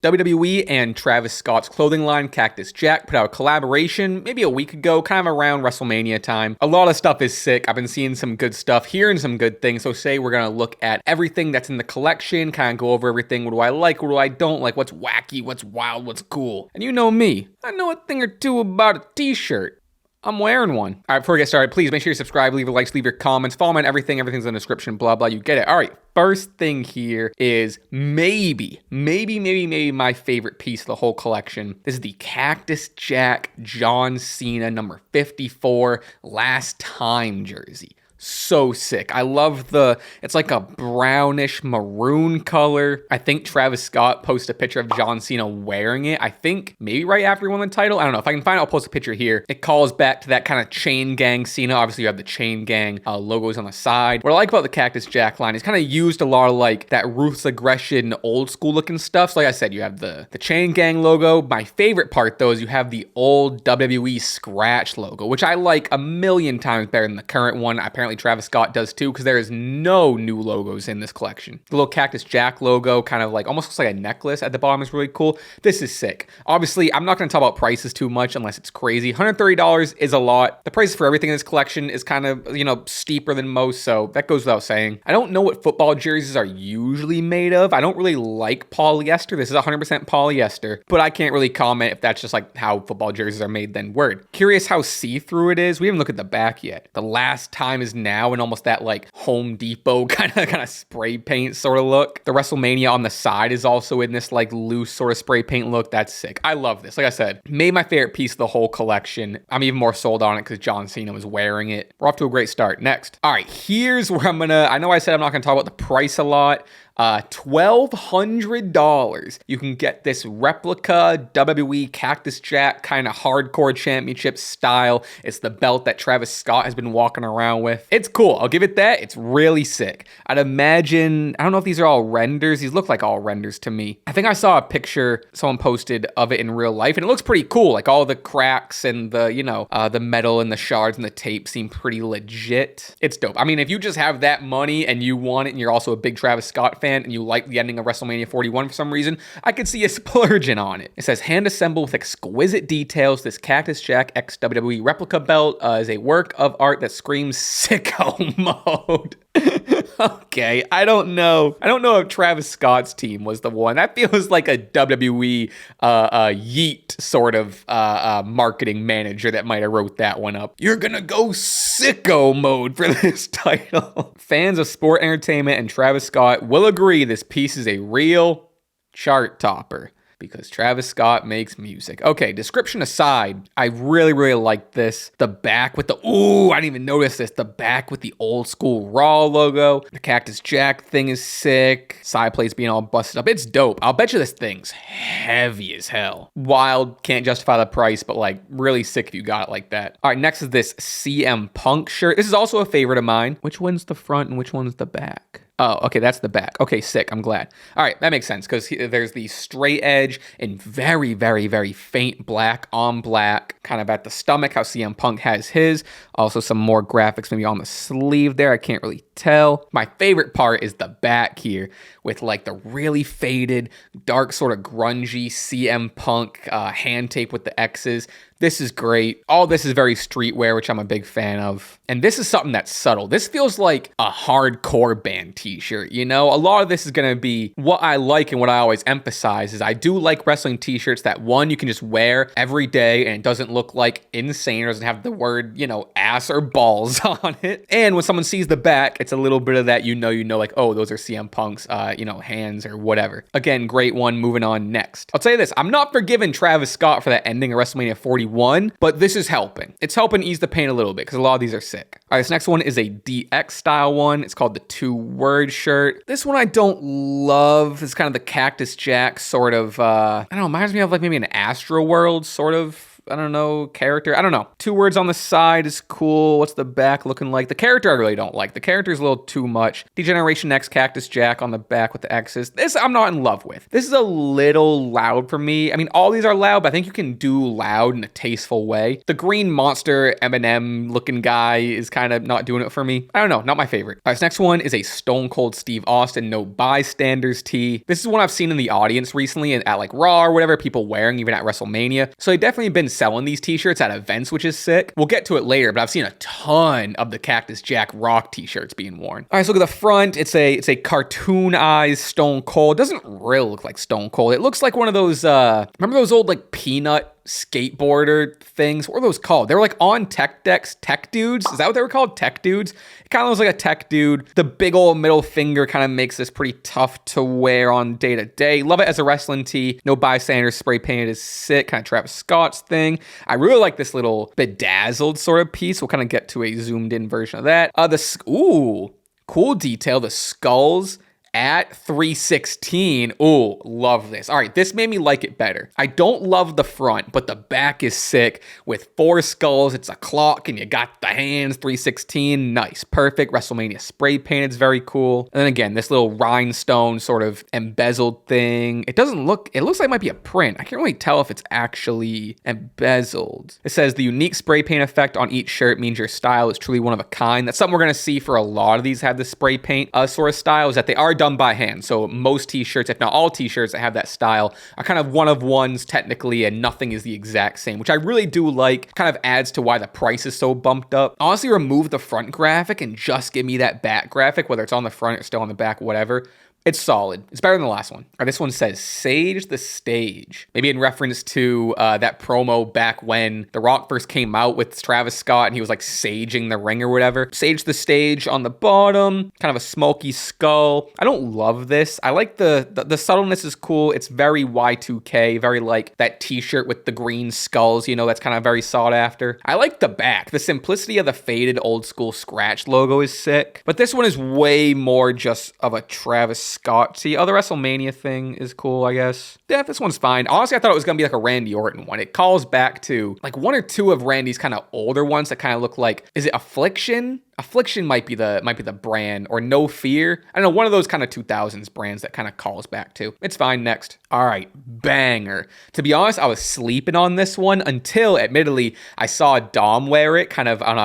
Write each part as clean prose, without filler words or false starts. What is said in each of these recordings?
WWE and Travis Scott's clothing line, Cactus Jack, put out a collaboration maybe a week ago, kind of around WrestleMania time. A lot of stuff is sick. I've been seeing some good stuff, hearing some good things. So today we're going to look at everything that's in the collection, kind of go over everything. What do I like? What do I don't like? What's wacky? What's wild? What's cool? And you know me. I know a thing or two about a t-shirt. I'm wearing one. All right, before we get started, please make sure you subscribe, leave a like, leave your comments, follow me on everything. Everything's in the description, blah, blah. You get it. All right, first thing here is maybe my favorite piece of the whole collection. This is the Cactus Jack John Cena number 54 last time jersey. So sick. I love it's like a brownish maroon color. I think Travis Scott posted a picture of John Cena wearing it. I think maybe right after he won the title. I don't know. If I can find it, I'll post a picture here. It calls back to that kind of chain gang Cena. Obviously, you have the chain gang logos on the side. What I like about the Cactus Jack line is kind of used a lot of like that ruthless aggression, old school looking stuff. So like I said, you have the chain gang logo. My favorite part though is you have the old WWE scratch logo, which I like a million times better than the current one. Apparently Travis Scott does too, because there is no new logos in this collection. The little Cactus Jack logo kind of like almost looks like a necklace at the bottom is really cool. This is sick. Obviously, I'm not going to talk about prices too much unless it's crazy. $130 is a lot. The prices for everything in this collection is kind of, steeper than most, so that goes without saying. I don't know what football jerseys are usually made of. I don't really like polyester. This is 100% polyester, but I can't really comment if that's just like how football jerseys are made, then word. Curious how see-through it is. We haven't looked at the back yet. The last time is now, and almost that like Home Depot kind of spray paint sort of look. The WrestleMania on the side is also in this like loose sort of spray paint look. That's sick. I love this. Like I said, made my favorite piece of the whole collection. I'm even more sold on it because John Cena was wearing it. We're off to a great start. Next. All right, here's where I know I said I'm not gonna talk about the price a lot. $1,200. You can get this replica WWE Cactus Jack kind of hardcore championship style. It's the belt that Travis Scott has been walking around with. It's cool. I'll give it that. It's really sick. I'd imagine, I don't know if these are all renders. These look like all renders to me. I think I saw a picture someone posted of it in real life, and it looks pretty cool. Like all the cracks and the metal and the shards and the tape seem pretty legit. It's dope. I mean, if you just have that money and you want it and you're also a big Travis Scott fan, and you like the ending of WrestleMania 41 for some reason, I could see you splurging on it. It says, hand assembled with exquisite details, this Cactus Jack X WWE replica belt is a work of art that screams sicko mode. Okay, I don't know if Travis Scott's team was the one. That feels like a WWE Yeet sort of marketing manager that might have wrote that one up. You're gonna go sicko mode for this title. Fans of sport entertainment and Travis Scott will agree this piece is a real chart topper, because Travis Scott makes music. Okay, description aside, I really like this. The back with I didn't even notice this. The back with the old school Raw logo. The Cactus Jack thing is sick. Side plates being all busted up. It's dope. I'll bet you this thing's heavy as hell. Wild, can't justify the price, but like really sick if you got it like that. All right, next is this CM Punk shirt. This is also a favorite of mine. Which one's the front and which one's the back? Oh, okay, that's the back. Okay, sick. I'm glad. All right, that makes sense because there's the straight edge in very faint black on black, kind of at the stomach, how CM Punk has his. Also some more graphics maybe on the sleeve there. I can't really tell. My favorite part is the back here with like the really faded, dark, sort of grungy CM Punk hand tape with the X's. This is great. All this is very streetwear, which I'm a big fan of. And this is something that's subtle. This feels like a hardcore band t-shirt, A lot of this is going to be what I like, and what I always emphasize is I do like wrestling t-shirts that, one, you can just wear every day and it doesn't look like insane or doesn't have the word, ass or balls on it. And when someone sees the back, it's a little bit of that, like, oh, those are CM Punk's, hands or whatever. Again, great one. Moving on next. I'll tell you this. I'm not forgiving Travis Scott for that ending of WrestleMania 41, but this is helping. It's helping ease the pain a little bit because a lot of these are sick. All right, this next one is a DX style one. It's called the 2-word shirt. This one I don't love. It's kind of the Cactus Jack sort of, reminds me of like maybe an Astro World sort of I don't know, character. I don't know. 2 words on the side is cool. What's the back looking like? The character I really don't like. The character is a little too much. Degeneration X Cactus Jack on the back with the X's. This I'm not in love with. This is a little loud for me. I mean, all these are loud, but I think you can do loud in a tasteful way. The green monster M&M looking guy is kind of not doing it for me. I don't know, not my favorite. All right, this next one is a Stone Cold Steve Austin No Bystanders tee. This is one I've seen in the audience recently at like Raw or whatever, people wearing even at WrestleMania. So they've definitely been selling these t-shirts at events, which is sick. We'll get to it later, but I've seen a ton of the Cactus Jack Rock t-shirts being worn. All right, so look at the front. It's a cartoonized Stone Cold. It doesn't really look like Stone Cold. It looks like one of those, remember those old like peanut skateboarder things? What were those called? They were like on tech decks, tech dudes. Is that what they were called? Tech dudes? It kind of looks like a tech dude. The big old middle finger kind of makes this pretty tough to wear on day to day. Love it as a wrestling tee. No Bystanders spray painted is sick. Kind of Travis Scott's thing. I really like this little bedazzled sort of piece. We'll kind of get to a zoomed in version of that. Ooh, cool detail. The skulls at 316. Ooh, love this. All right, this made me like it better. I don't love the front, but the back is sick with 4 skulls. It's a clock and you got the hands, 316. Nice, perfect. WrestleMania spray painted is very cool. And then again, this little rhinestone sort of embezzled thing. It looks like it might be a print. I can't really tell if it's actually embezzled. It says the unique spray paint effect on each shirt means your style is truly one of a kind. That's something we're going to see for a lot of these have the spray paint sort of style, is that they are done by hand. So most t-shirts, if not all t-shirts that have that style, are kind of one of ones technically, and nothing is the exact same, which I really do like. Kind of adds to why the price is so bumped up. Honestly, remove the front graphic and just give me that back graphic, whether it's on the front or still on the back, whatever. It's solid. It's better than the last one. Or this one says Sage the Stage. Maybe in reference to that promo back when The Rock first came out with Travis Scott and he was like saging the ring or whatever. Sage the Stage on the bottom. Kind of a smoky skull. I don't love this. I like the subtleness is cool. It's very Y2K. Very like that t-shirt with the green skulls, you know, that's kind of very sought after. I like the back. The simplicity of the faded old school scratch logo is sick. But this one is way more just of a Travis Scott. See, other WrestleMania thing is cool, I guess. Yeah, this one's fine. Honestly, I thought it was gonna be like a Randy Orton one. It calls back to like 1 or 2 of Randy's kind of older ones that kind of look like, is it Affliction? Affliction might be the brand, or No Fear. I don't know, one of those kind of 2000s brands that kind of calls back to. It's fine. Next. All right, banger. To be honest, I was sleeping on this one until, admittedly, I saw Dom wear it kind of on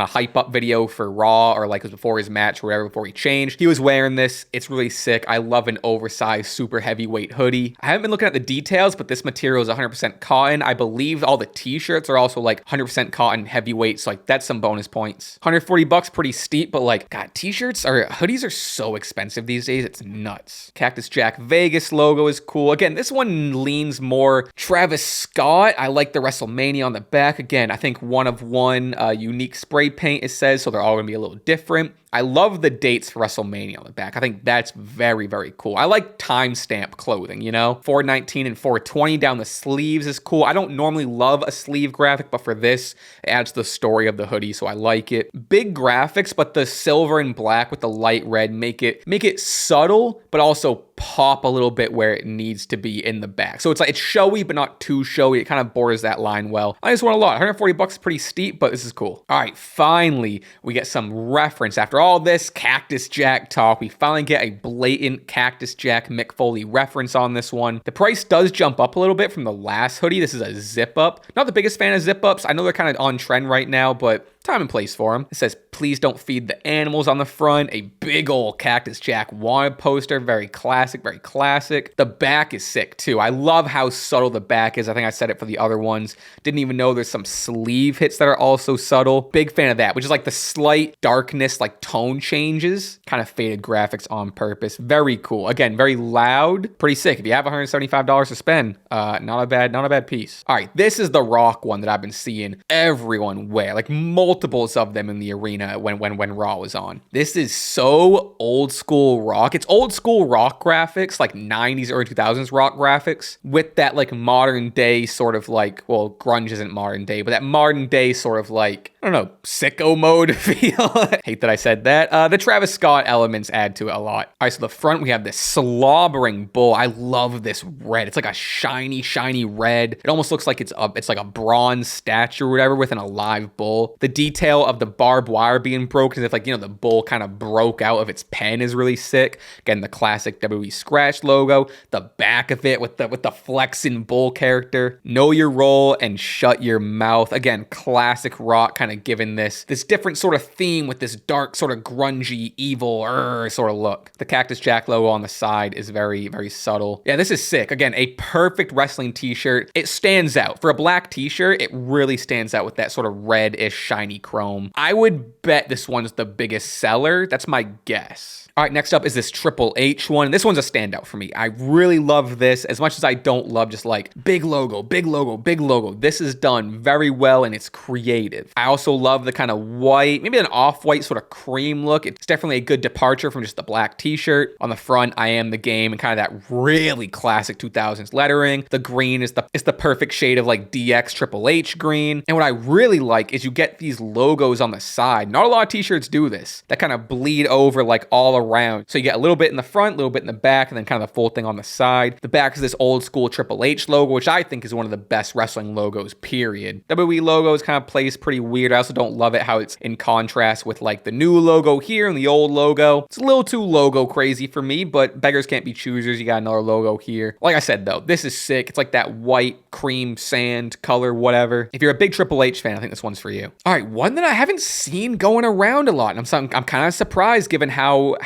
a hype up video for Raw, or like it was before his match or whatever, before he changed. He was wearing this. It's really sick. I love an oversized, super heavyweight hoodie. I haven't been looking at the details, but this material is 100% cotton. I believe all the t-shirts are also like 100% cotton heavyweight, so like that's some bonus points. $140, pretty steep, but like, God, hoodies are so expensive these days. It's nuts. Cactus Jack Vegas logo is cool. Again, this one leans more Travis Scott. I like the WrestleMania on the back. Again, I think 1 of 1 unique spray paint, it says, so they're all gonna be a little different. I love the dates for WrestleMania on the back. I think that's very, very cool. I like timestamp clothing, you know? 419 and 420 down the sleeves is cool. I don't normally love a sleeve graphic, but for this, it adds to the story of the hoodie, so I like it. Big graphics, but the silver and black with the light red make it subtle, but also pop a little bit where it needs to be in the back. So it's like, it's showy, but not too showy. It kind of borders that line well. I just want a lot. $140 is pretty steep, but this is cool. All right, finally, we get some reference. After all this Cactus Jack talk, we finally get a blatant Cactus Jack Mick Foley reference on this one. The price does jump up a little bit from the last hoodie. This is a zip up. Not the biggest fan of zip ups. I know they're kind of on trend right now, but time and place for them. It says, please don't feed the animals on the front. A big old Cactus Jack wanted poster. Very classic, very classic. The back is sick too. I love how subtle the back is. I think I said it for the other ones. Didn't even know there's some sleeve hits that are also subtle. Big fan of that, which is like the slight darkness, like tone changes. Kind of faded graphics on purpose. Very cool. Again, very loud. Pretty sick. If you have $175 to spend, not a bad piece. All right, this is the Rock one that I've been seeing everyone wear. Like multiples of them in the arena when Raw was on. This is so old school Rock. It's old school Rock graphics, like 90s, early 2000s Rock graphics, with that like modern day sort of like, well, grunge isn't modern day, but that modern day sort of like I don't know, sicko mode feel. Hate that I said that. The Travis Scott elements add to it a lot. All right, so the front, we have this slobbering bull. I love this red. It's like a shiny, shiny red. It almost looks like it's like a bronze statue or whatever with an alive bull. The detail of the barbed wire being broken, as if like, you know, the bull kind of broke out of its pen, is really sick. Again, the classic WWE scratch logo. The back of it with the flexing bull character. Know your role and shut your mouth. Again, classic Rock, kind of giving this different sort of theme with this dark, sort of grungy, evil sort of look. The Cactus Jack logo on the side is very, very subtle. Yeah, this is sick. Again, a perfect wrestling t-shirt. It stands out. For a black t-shirt, it really stands out with that sort of red-ish shiny chrome. I would bet this one's the biggest seller. That's my guess. All right, next up is this Triple H one. This one's a standout for me. I really love this as much as I don't love just like big logo, big logo, big logo. This is done very well and it's creative. I also love the kind of white, maybe an off-white sort of cream look. It's definitely a good departure from just the black t-shirt. On the front, I am the game, and kind of that really classic 2000s lettering. The green is the perfect shade of like DX Triple H green. And what I really like is you get these logos on the side. Not a lot of t-shirts do this. That kind of bleed over like all around. So you get a little bit in the front, a little bit in the back, and then kind of the full thing on the side. The back is this old school Triple H logo, which I think is one of the best wrestling logos, period. WWE logos kind of plays pretty weird. I also don't love it how it's in contrast with like the new logo here and the old logo. It's a little too logo crazy for me, but beggars can't be choosers. You got another logo here. Like I said though, this is sick. It's like that white cream sand color, whatever. If you're a big Triple H fan, I think this one's for you. All right, one that I haven't seen going around a lot, and I'm kind of surprised given how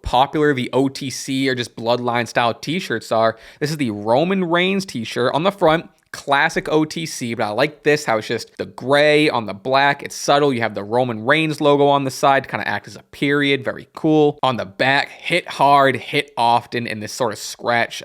popular the OTC or just Bloodline style t-shirts are. This is the Roman Reigns t-shirt on the front. Classic OTC, but I like this, how it's just the gray on the black. It's subtle. You have the Roman Reigns logo on the side to kind of act as a period. Very cool. On the back, hit hard, hit often in this sort of scratch,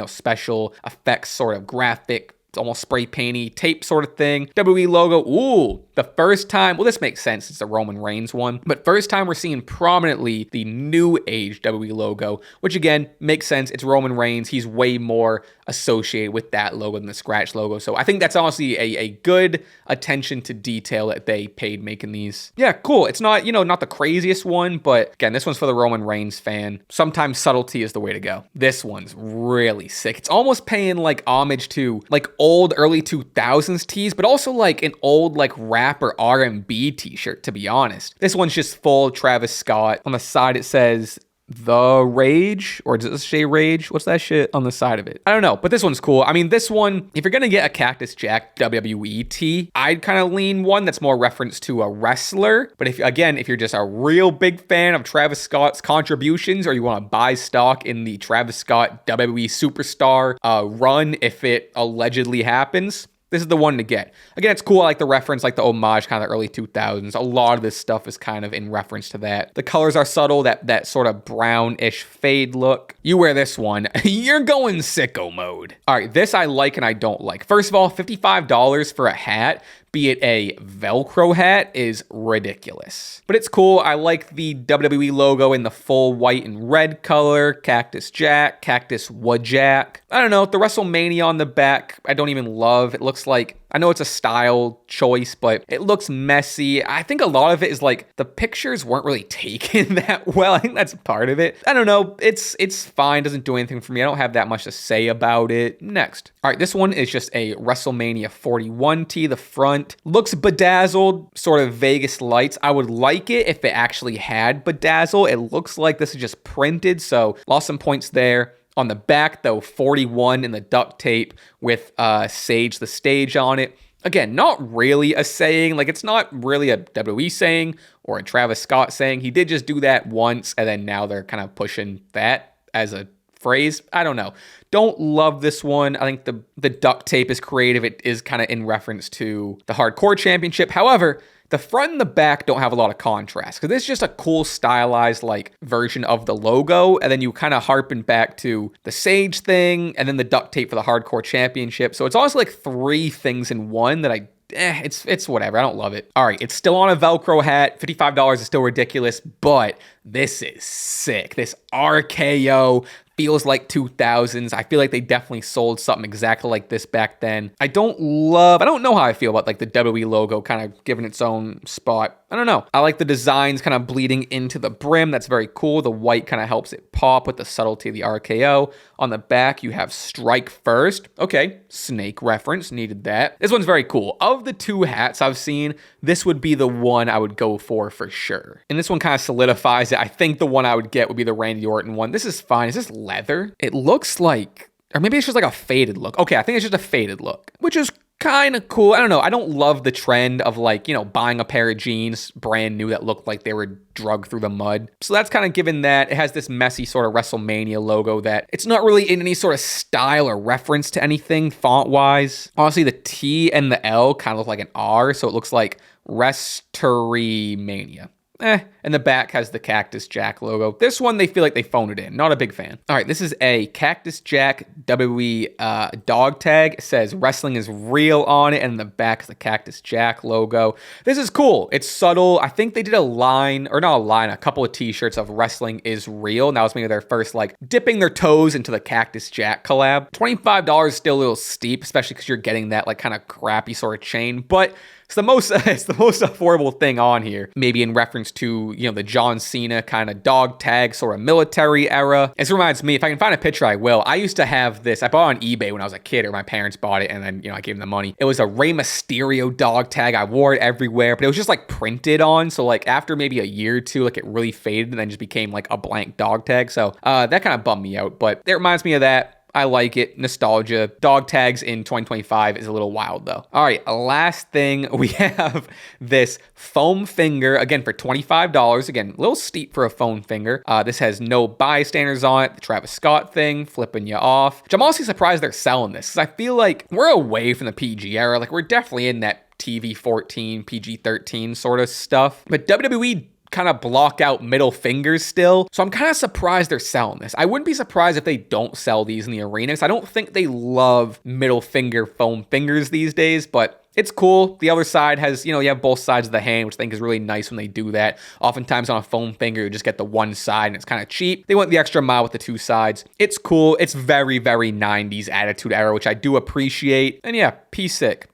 special effects sort of graphic. It's almost spray painty tape sort of thing. WWE logo. Ooh, the first time, well, this makes sense. It's a Roman Reigns one, but first time we're seeing prominently the new age WWE logo, which again makes sense. It's Roman Reigns. He's way more associated with that logo than the scratch logo. So I think that's honestly a good attention to detail that they paid making these. Yeah, cool. It's not, not the craziest one, but again, this one's for the Roman Reigns fan. Sometimes subtlety is the way to go. This one's really sick. It's almost paying like homage to like old early 2000s tees, but also like an old like rap or R&B t-shirt, to be honest. This one's just full Travis Scott. On the side it says The Rage, or does it say Rage? What's that shit on the side of it? I don't know, but this one's cool. I mean, this one, if you're gonna get a Cactus Jack WWE tee, I'd kind of lean one that's more reference to a wrestler. But if you're just a real big fan of Travis Scott's contributions, or you want to buy stock in the Travis Scott WWE superstar run if it allegedly happens, this is the one to get. Again, it's cool. I like the reference, like the homage, kind of the early 2000s. A lot of this stuff is kind of in reference to that. The colors are subtle, that sort of brownish fade look. You wear this one, you're going sicko mode. All right, this I like and I don't like. First of all, $55 for a hat, be it a Velcro hat, is ridiculous. But it's cool. I like the WWE logo in the full white and red color. Cactus Jack, Cactus Wajak. I don't know, the WrestleMania on the back, I don't even love. It looks like, I know it's a style choice, but it looks messy. I think a lot of it is like the pictures weren't really taken that well. I think that's part of it. I don't know. It's fine. Doesn't do anything for me. I don't have that much to say about it. Next. All right, this one is just a WrestleMania 41 tee. The front looks bedazzled, sort of Vegas lights. I would like it if it actually had bedazzle. It looks like this is just printed, so lost some points there. On the back, though, 41 in the duct tape with Sage the Stage on it. Again, not really a saying. Like, it's not really a WWE saying or a Travis Scott saying. He did just do that once, and then now they're kind of pushing that as a phrase. I don't know. Don't love this one. I think the duct tape is creative. It is kind of in reference to the Hardcore Championship. However, the front and the back don't have a lot of contrast because it's just a cool stylized like version of the logo. And then you kind of harpen back to the Sage thing and then the duct tape for the Hardcore Championship. So it's also like three things in one that it's whatever. I don't love it. All right, it's still on a Velcro hat. $55 is still ridiculous, but this is sick. This RKO feels like 2000s. I feel like they definitely sold something exactly like this back then. I don't know how I feel about like the WWE logo kind of giving its own spot. I don't know. I like the designs kind of bleeding into the brim. That's very cool. The white kind of helps it pop with the subtlety of the RKO. On the back, you have strike first. Okay, snake reference, needed that. This one's very cool. Of the two hats I've seen, this would be the one I would go for sure. And this one kind of solidifies it. I think the one I would get would be the Randy Orton one. This is fine. Is this leather? It looks like, or maybe it's just like a faded look. Okay, I think it's just a faded look, which is kind of cool. I don't know. I don't love the trend of like, buying a pair of jeans brand new that looked like they were drugged through the mud. So that's kind of given that. It has this messy sort of WrestleMania logo that it's not really in any sort of style or reference to anything font wise. Honestly, the T and the L kind of look like an R. So it looks like Restorimania. And the back has the Cactus Jack logo. This one, they feel like they phoned it in. Not a big fan. All right, this is a Cactus Jack WWE dog tag. It says wrestling is real on it, and in the back is the Cactus Jack logo. This is cool. It's subtle. I think they did a couple of t-shirts of wrestling is real. And that was maybe their first like dipping their toes into the Cactus Jack collab. $25 is still a little steep, especially because you're getting that like kind of crappy sort of chain, but it's the most affordable thing on here. Maybe in reference to, the John Cena kind of dog tag sort of military era. This reminds me, if I can find a picture, I will. I used to have this. I bought it on eBay when I was a kid, or my parents bought it, and then, I gave them the money. It was a Rey Mysterio dog tag. I wore it everywhere, but it was just like printed on. So like after maybe a year or two, like it really faded and then just became like a blank dog tag. So that kind of bummed me out, but it reminds me of that. I like it. Nostalgia. Dog tags in 2025 is a little wild though. All right, last thing, we have this foam finger, again for $25. Again, a little steep for a foam finger. This has no bystanders on it. The Travis Scott thing, flipping you off. Which I'm honestly surprised they're selling this, because I feel like we're away from the PG era. Like we're definitely in that TV 14, PG 13 sort of stuff. But WWE kind of block out middle fingers still. So I'm kind of surprised they're selling this. I wouldn't be surprised if they don't sell these in the arena, because I don't think they love middle finger foam fingers these days, but it's cool. The other side has, you have both sides of the hand, which I think is really nice when they do that. Oftentimes on a foam finger, you just get the one side and it's kind of cheap. They went the extra mile with the two sides. It's cool. It's very, very 90s attitude era, which I do appreciate. And yeah, P-sick.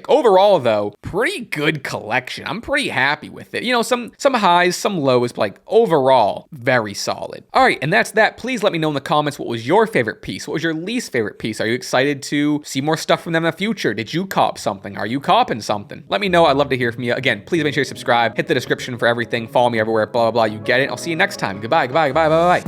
Overall though, pretty good collection. I'm pretty happy with it. Some highs, some lows, but like overall, very solid. All right, and that's that. Please let me know in the comments, what was your favorite piece? What was your least favorite piece? Are you excited to see more stuff from them in the future? Did you cop something? Are you copping something? Let me know. I'd love to hear from you. Again, please make sure you subscribe, hit the description for everything, follow me everywhere, blah, blah, blah. You get it. I'll see you next time. Goodbye.